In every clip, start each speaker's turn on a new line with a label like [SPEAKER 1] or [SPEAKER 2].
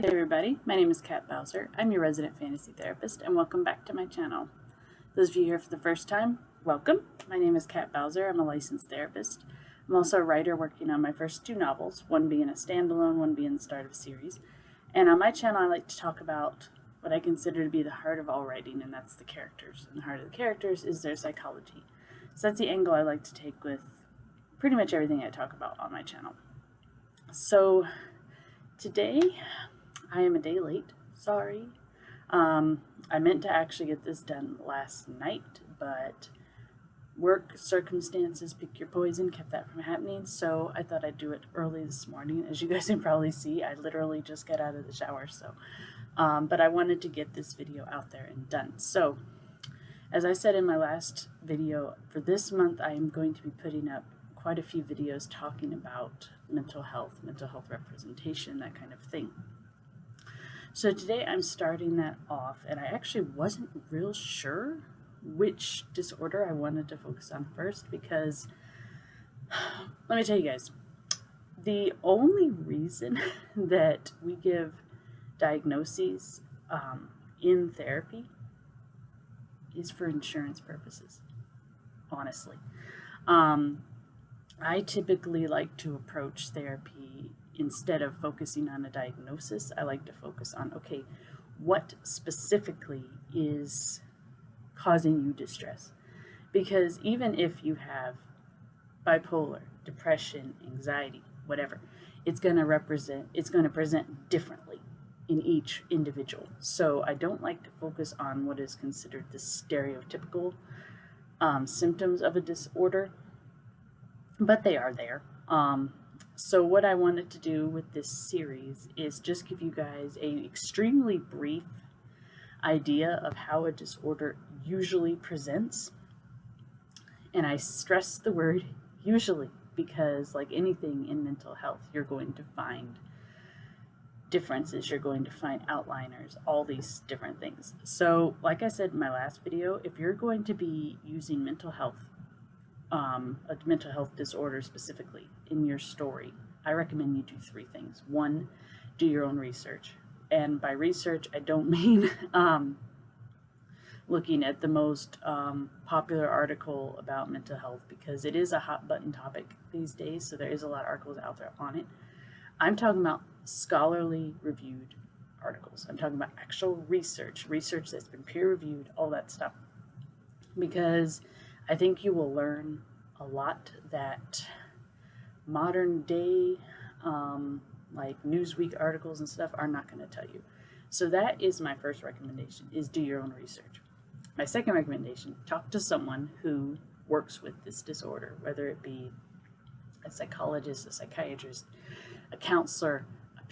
[SPEAKER 1] Hey everybody, my name is Kat Bowser. I'm your resident fantasy therapist and welcome back to my channel. Those of you here for the first time, welcome. My name is Kat Bowser. I'm a licensed therapist. I'm also a writer working on my first two novels, one being a standalone, one being the start of a series. And on my channel I like to talk about what I consider to be the heart of all writing, and that's the characters. And the heart of the characters is their psychology. So that's the angle I like to take with pretty much everything I talk about on my channel. So today I am a day late, sorry. I meant to actually get this done last night, but work circumstances, pick your poison, kept that from happening, so I thought I'd do it early this morning. As you guys can probably see, I literally just got out of the shower, but I wanted to get this video out there and done. So, as I said in my last video, for this month I am going to be putting up quite a few videos talking about mental health representation, that kind of thing. So today I'm starting that off, and I actually wasn't real sure which disorder I wanted to focus on first because, let me tell you guys, the only reason that we give diagnoses in therapy is for insurance purposes, honestly. I typically like to approach therapy instead of focusing on a diagnosis. I like to focus on, okay, what specifically is causing you distress? Because even if you have bipolar, depression, anxiety, whatever, it's going to present differently in each individual. So I don't like to focus on what is considered the stereotypical symptoms of a disorder, but they are there. So what I wanted to do with this series is just give you guys an extremely brief idea of how a disorder usually presents. And I stress the word usually because, like anything in mental health, you're going to find differences, you're going to find outliners, all these different things. So like I said in my last video, if you're going to be using mental health, a mental health disorder specifically in your story, I recommend you do three things. One, do your own research. And by research, I don't mean looking at the most popular article about mental health, because it is a hot button topic these days, so there is a lot of articles out there on it. I'm talking about scholarly reviewed articles. I'm talking about actual research that's been peer reviewed, all that stuff. Because I think you will learn a lot that modern day, like Newsweek articles and stuff, are not going to tell you. So that is my first recommendation, is do your own research. My second recommendation, talk to someone who works with this disorder, whether it be a psychologist, a psychiatrist, a counselor, a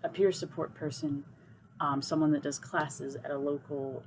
[SPEAKER 1] peer support person, someone that does classes at a local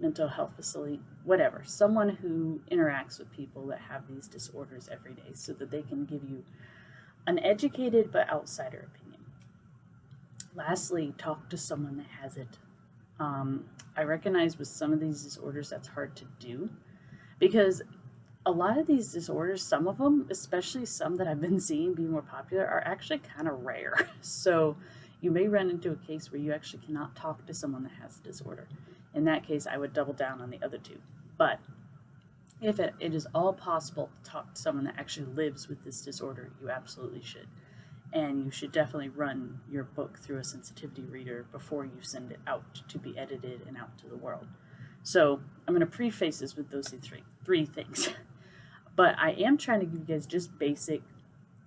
[SPEAKER 1] mental health facility, whatever, someone who interacts with people that have these disorders every day so that they can give you an educated but outsider opinion. Lastly, talk to someone that has it. I recognize with some of these disorders that's hard to do because a lot of these disorders, some of them, especially some that I've been seeing be more popular, are actually kind of rare. So you may run into a case where you actually cannot talk to someone that has a disorder. In that case, I would double down on the other two. But if it is all possible to talk to someone that actually lives with this disorder, you absolutely should. And you should definitely run your book through a sensitivity reader before you send it out to be edited and out to the world. So I'm going to preface this with those three things. But I am trying to give you guys just basic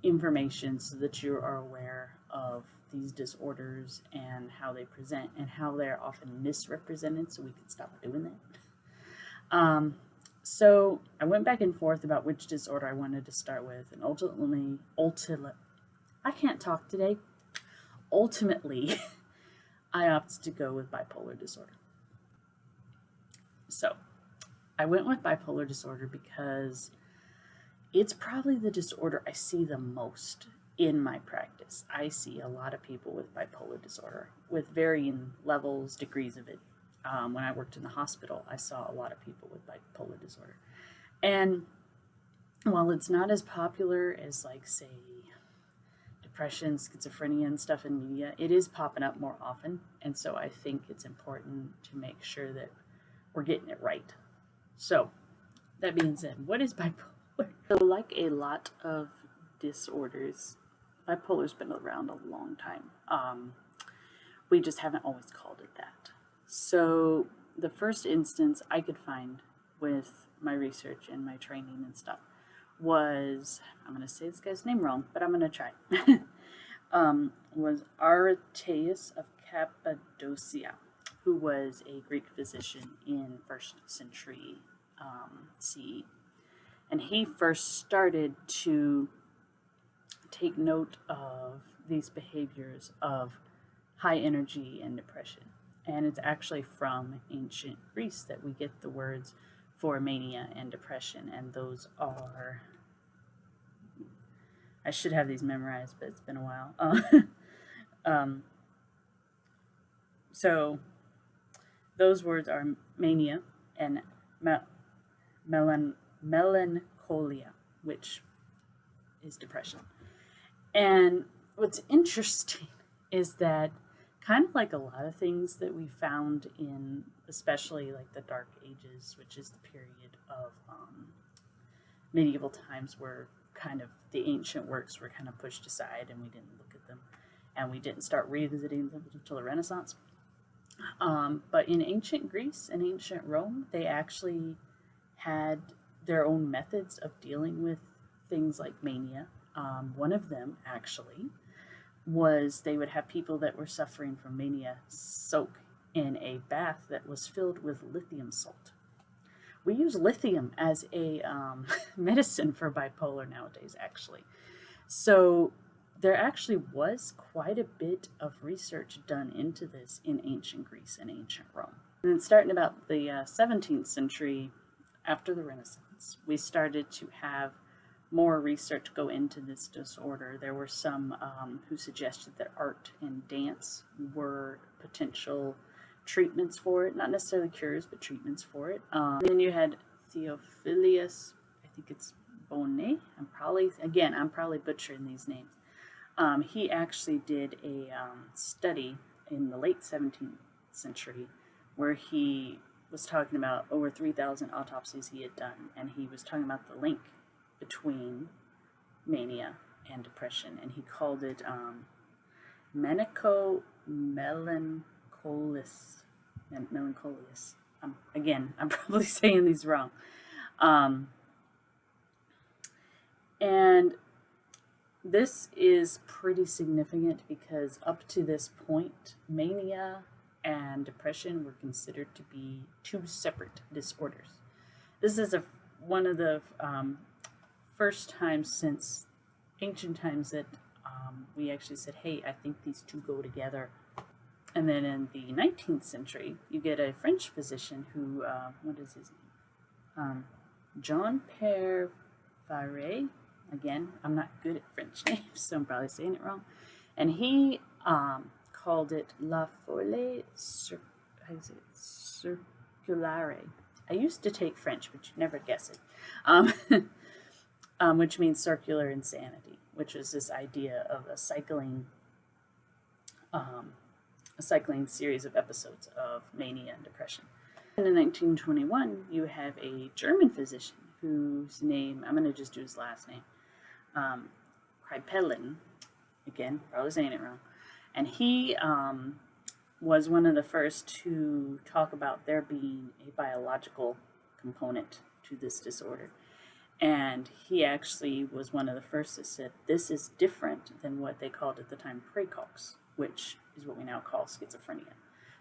[SPEAKER 1] information so that you are aware of these disorders and how they present and how they're often misrepresented, so we can stop doing that. So I went back and forth about which disorder I wanted to start with, and ultimately, I can't talk today. Ultimately, I opted to go with bipolar disorder. So I went with bipolar disorder because it's probably the disorder I see the most in my practice. I see a lot of people with bipolar disorder with varying levels, degrees of it. When I worked in the hospital, I saw a lot of people with bipolar disorder. And while it's not as popular as, like, say, depression, schizophrenia, and stuff in media, it is popping up more often. And so I think it's important to make sure that we're getting it right. So, that being said, what is bipolar? So, like a lot of disorders, bipolar's been around a long time. We just haven't always called it that. So, the first instance I could find with my research and my training and stuff was, I'm going to say this guy's name wrong, but I'm going to try. Was Aretaeus of Cappadocia, who was a Greek physician in 1st century CE. And he first started to take note of these behaviors of high energy and depression. And it's actually from ancient Greece that we get the words for mania and depression. And those are, I should have these memorized, but it's been a while. So those words are mania and melancholia, which is depression. And what's interesting is that, kind of like a lot of things that we found in, especially like the Dark Ages, which is the period of medieval times where kind of the ancient works were kind of pushed aside and we didn't look at them and we didn't start revisiting them until the Renaissance. But in ancient Greece and ancient Rome, they actually had their own methods of dealing with things like mania. One of them actually was they would have people that were suffering from mania soak in a bath that was filled with lithium salt. We use lithium as a medicine for bipolar nowadays, actually. So there actually was quite a bit of research done into this in ancient Greece and ancient Rome. And then starting about the 17th century, after the Renaissance, we started to have more research go into this disorder. There were some who suggested that art and dance were potential treatments for it, not necessarily cures, but treatments for it. Then you had Theophilus, I think it's Bonnet. I'm probably butchering these names. He actually did a study in the late 17th century where he was talking about over 3,000 autopsies he had done, and he was talking about the link between mania and depression, and he called it melancholius. Again, I'm probably saying these wrong. And this is pretty significant because up to this point, mania and depression were considered to be two separate disorders. This is one of the first times since ancient times that we actually said, hey, I think these two go together. And then in the 19th century, you get a French physician who, what is his name? Jean-Pierre Faré. Again, I'm not good at French names, so I'm probably saying it wrong. And he called it La Folie Circulare. I used to take French, but you'd never guess it. Which means circular insanity, which is this idea of a cycling series of episodes of mania and depression. And in 1921, you have a German physician whose name, I'm going to just do his last name, Kraepelin, again, probably saying it wrong, and he was one of the first to talk about there being a biological component to this disorder. And he actually was one of the first that said this is different than what they called at the time praecox, which is what we now call schizophrenia.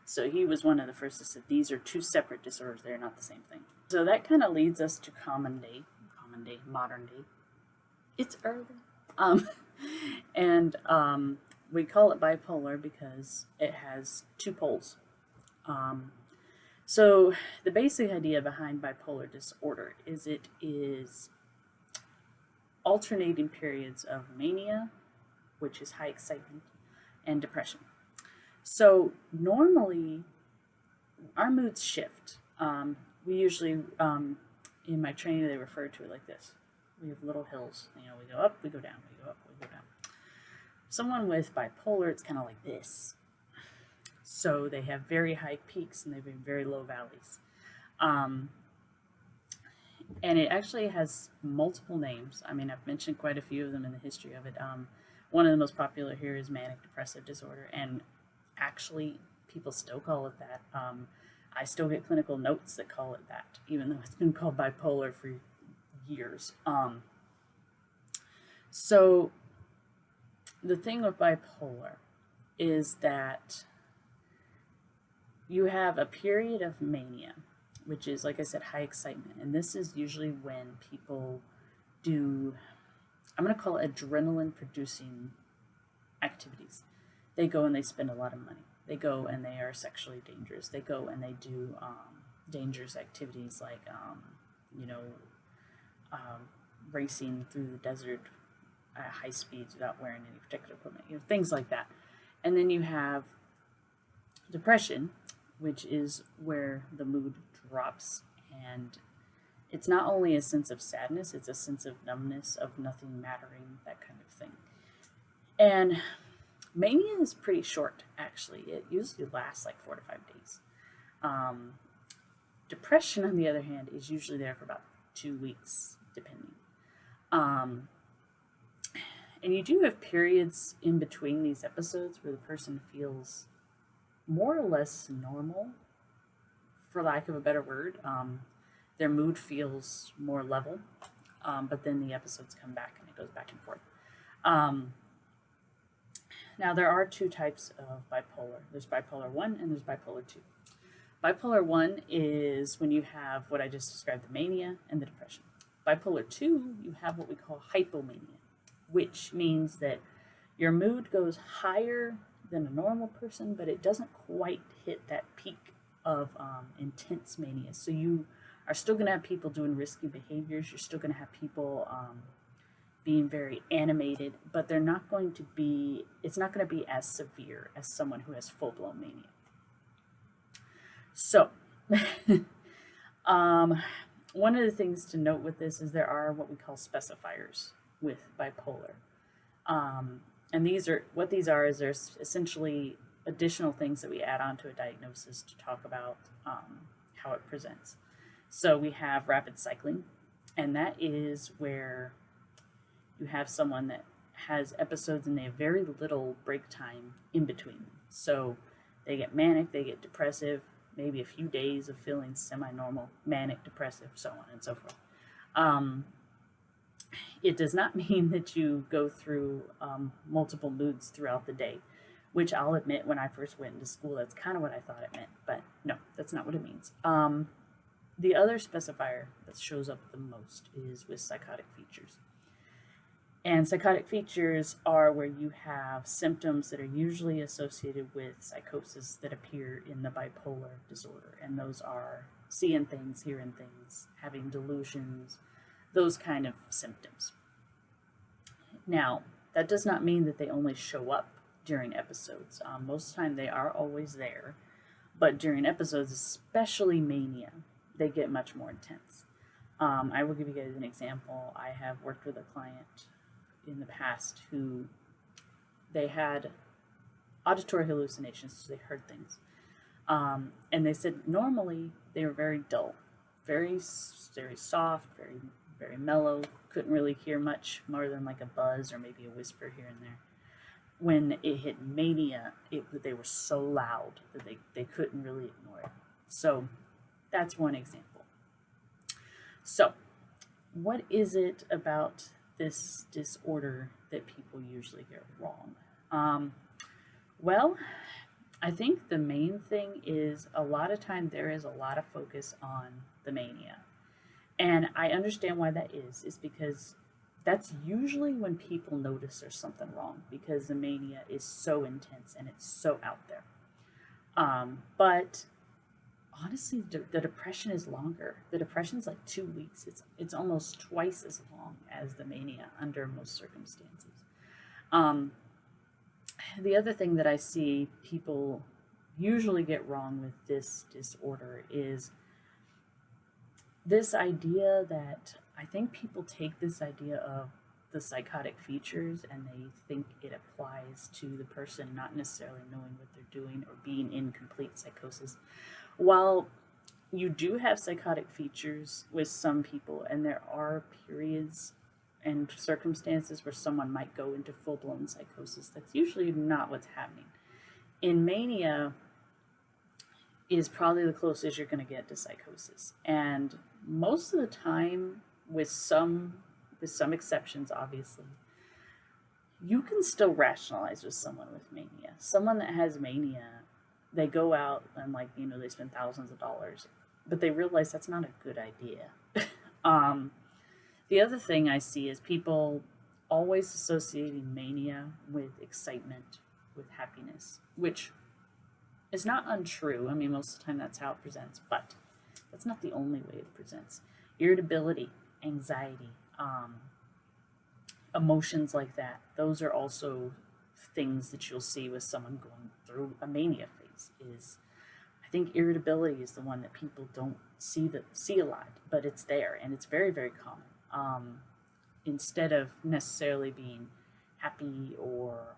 [SPEAKER 1] So he was one of the first that said these are two separate disorders, they're not the same thing. So that kind of leads us to modern day. It's early. We call it bipolar because it has two poles. So the basic idea behind bipolar disorder is it is alternating periods of mania, which is high excitement, and depression. So normally our moods shift. We usually, in my training, they refer to it like this. We have little hills. We go up, we go down, we go up, we go down. Someone with bipolar, it's kind of like this. So they have very high peaks and they have very low valleys. Um, and it actually has multiple names. I mean, I've mentioned quite a few of them in the history of it. One of the most popular here is manic depressive disorder, and actually, people still call it that. I still get clinical notes that call it that, even though it's been called bipolar for years. So the thing with bipolar is that you have a period of mania, which is, like I said, high excitement. And this is usually when people do, I'm going to call it adrenaline producing activities. They go and they spend a lot of money. They go and they are sexually dangerous. They go and they do dangerous activities like, you know, racing through the desert at high speeds without wearing any protective equipment, you know, things like that. And then you have depression, which is where the mood drops, and it's not only a sense of sadness, it's a sense of numbness, of nothing mattering, that kind of thing. And mania is pretty short, actually. It usually lasts like 4 to 5 days. Depression, on the other hand, is usually there for about 2 weeks, depending. And you do have periods in between these episodes where the person feels more or less normal, for lack of a better word. Their mood feels more level, but then the episodes come back and it goes back and forth. Now, there are 2 types of bipolar. There's bipolar 1 and there's bipolar 2. Bipolar 1 is when you have what I just described, the mania and the depression. Bipolar 2, you have what we call hypomania, which means that your mood goes higher than a normal person, but it doesn't quite hit that peak of intense mania. So you are still going to have people doing risky behaviors. You're still going to have people being very animated, but they're not going to be, it's not going to be as severe as someone who has full-blown mania. So, one of the things to note with this is there are what we call specifiers with bipolar. And these are, what these are is there's essentially additional things that we add on to a diagnosis to talk about how it presents. So we have rapid cycling, and that is where you have someone that has episodes and they have very little break time in between. So they get manic, they get depressive, maybe a few days of feeling semi-normal, manic, depressive, so on and so forth. It does not mean that you go through multiple moods throughout the day, which I'll admit when I first went into school, that's kind of what I thought it meant, but no, that's not what it means. The other specifier that shows up the most is with psychotic features. And psychotic features are where you have symptoms that are usually associated with psychosis that appear in the bipolar disorder. And those are seeing things, hearing things, having delusions, those kind of symptoms. Now, that does not mean that they only show up during episodes. Most of the time they are always there, but during episodes, especially mania, they get much more intense. I will give you guys an example. I have worked with a client in the past who they had auditory hallucinations, so they heard things. And they said normally they were very dull, very soft, very mellow, couldn't really hear much more than like a buzz or maybe a whisper here and there. When it hit mania, they were so loud that they couldn't really ignore it. So that's one example. So what is it about this disorder that people usually get wrong? Well, I think the main thing is a lot of time there is a lot of focus on the mania. And I understand why that is because that's usually when people notice there's something wrong, because the mania is so intense and it's so out there. But honestly, the depression is longer. The depression is like 2 weeks. It's almost twice as long as the mania under most circumstances. The other thing that I see people usually get wrong with this disorder is this idea that I think people take this idea of the psychotic features and they think it applies to the person not necessarily knowing what they're doing or being in complete psychosis. While you do have psychotic features with some people, and there are periods and circumstances where someone might go into full-blown psychosis, that's usually not what's happening. In mania is probably the closest you're going to get to psychosis, and most of the time, with some exceptions, obviously, you can still rationalize with someone with mania. Someone that has mania, they go out and they spend thousands of dollars, but they realize that's not a good idea. The other thing I see is people always associating mania with excitement, with happiness, which is not untrue. I mean, most of the time that's how it presents, but that's not the only way it presents. Irritability, anxiety, emotions like that, those are also things that you'll see with someone going through a mania phase. I think irritability is the one that people don't see a lot, but it's there and it's very, very common. Instead of necessarily being happy or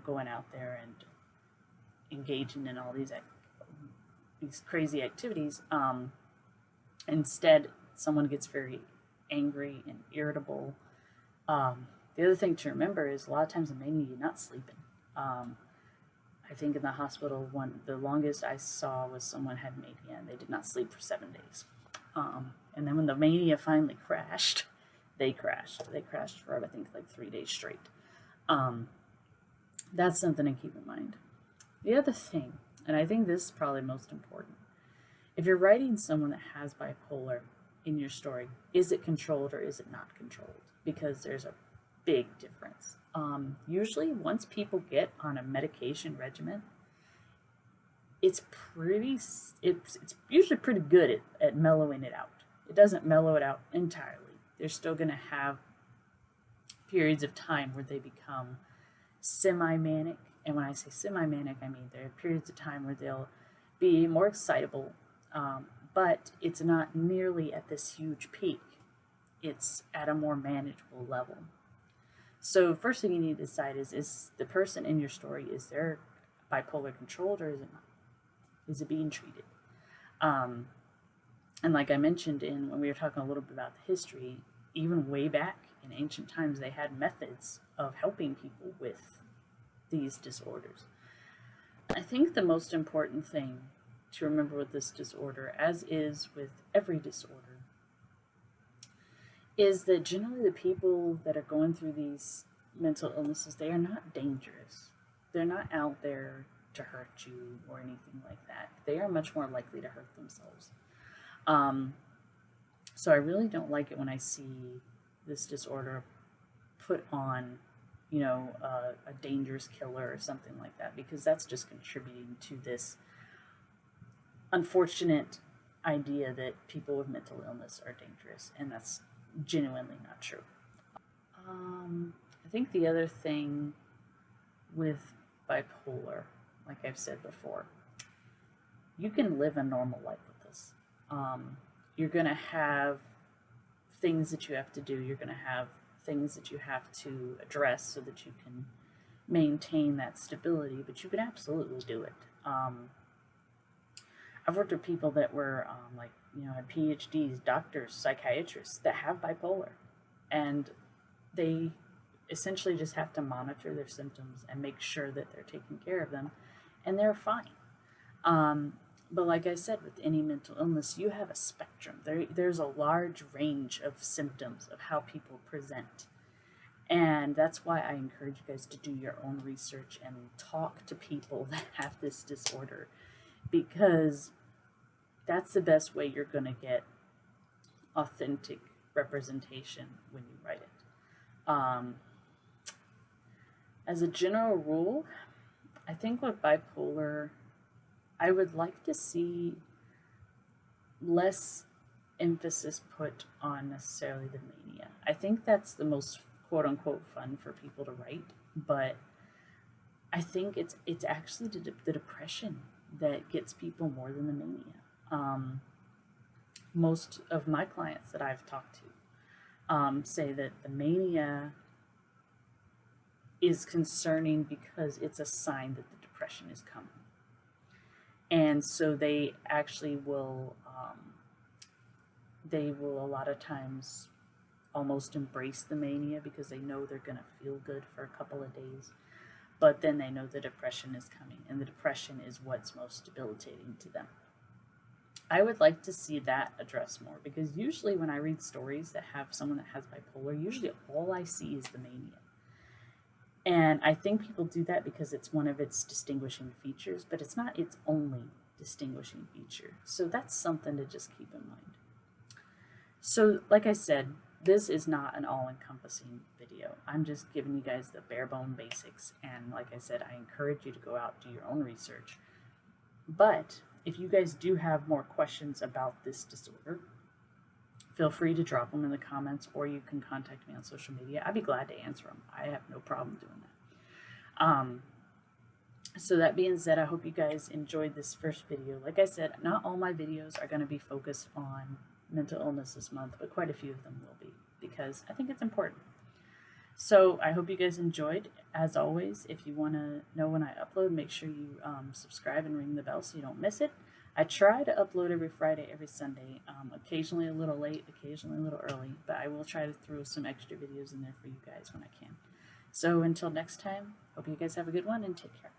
[SPEAKER 1] going out there and engaging in all these crazy activities, instead someone gets very angry and irritable. The other thing to remember is a lot of times in mania you're not sleeping. I think in the hospital, the longest I saw was someone had mania and they did not sleep for 7 days. And then when the mania finally crashed, they crashed. They crashed for, I think, 3 days straight. That's something to keep in mind. The other thing, and I think this is probably most important, if you're writing someone that has bipolar in your story, is it controlled or is it not controlled? Because there's a big difference. Usually once people get on a medication regimen, it's usually pretty good at mellowing it out. It doesn't mellow it out entirely. They're still going to have periods of time where they become semi-manic. And when I say semi-manic, I mean there are periods of time where they'll be more excitable, but it's not nearly at this huge peak. It's at a more manageable level. So first thing you need to decide is the person in your story, is their bipolar controlled or is it not? Is it being treated? And like I mentioned when we were talking a little bit about the history, even way back in ancient times, they had methods of helping people with these disorders. I think the most important thing to remember with this disorder, as is with every disorder, is that generally the people that are going through these mental illnesses, they are not dangerous. They're not out there to hurt you or anything like that. They are much more likely to hurt themselves. So I really don't like it when I see this disorder put on, a dangerous killer or something like that, because that's just contributing to this unfortunate idea that people with mental illness are dangerous, and that's genuinely not true. I think the other thing with bipolar, like I've said before, you can live a normal life with this. You're going to have things that you have to do. You're going to have things that you have to address so that you can maintain that stability, but you can absolutely do it. I've worked with people that were had PhDs, doctors, psychiatrists that have bipolar, and they essentially just have to monitor their symptoms and make sure that they're taking care of them, and they're fine. But like I said, with any mental illness, you have a spectrum. There's a large range of symptoms of how people present. And that's why I encourage you guys to do your own research and talk to people that have this disorder, because that's the best way you're going to get authentic representation when you write it. As a general rule, I think with bipolar, I would like to see less emphasis put on necessarily the mania. I think that's the most quote-unquote fun for people to write, but I think it's actually the depression that gets people more than the mania. Most of my clients that I've talked say that the mania is concerning because it's a sign that the depression is coming. And so they actually will a lot of times almost embrace the mania because they know they're going to feel good for a couple of days. But then they know the depression is coming, and the depression is what's most debilitating to them. I would like to see that addressed more, because usually when I read stories that have someone that has bipolar, usually all I see is the mania. And I think people do that because it's one of its distinguishing features, but it's not its only distinguishing feature. So that's something to just keep in mind. So, like I said, this is not an all-encompassing video. I'm just giving you guys the bare bone basics. And like I said, I encourage you to go out and do your own research. But if you guys do have more questions about this disorder, feel free to drop them in the comments, or you can contact me on social media. I'd be glad to answer them. I have no problem doing that. So that being said, I hope you guys enjoyed this first video. Like I said, not all my videos are going to be focused on mental illness this month, but quite a few of them will be, because I think it's important. So I hope you guys enjoyed. As always, if you want to know when I upload, make sure you subscribe and ring the bell so you don't miss it. I try to upload every Friday, every Sunday, occasionally a little late, occasionally a little early, but I will try to throw some extra videos in there for you guys when I can. So until next time, hope you guys have a good one and take care.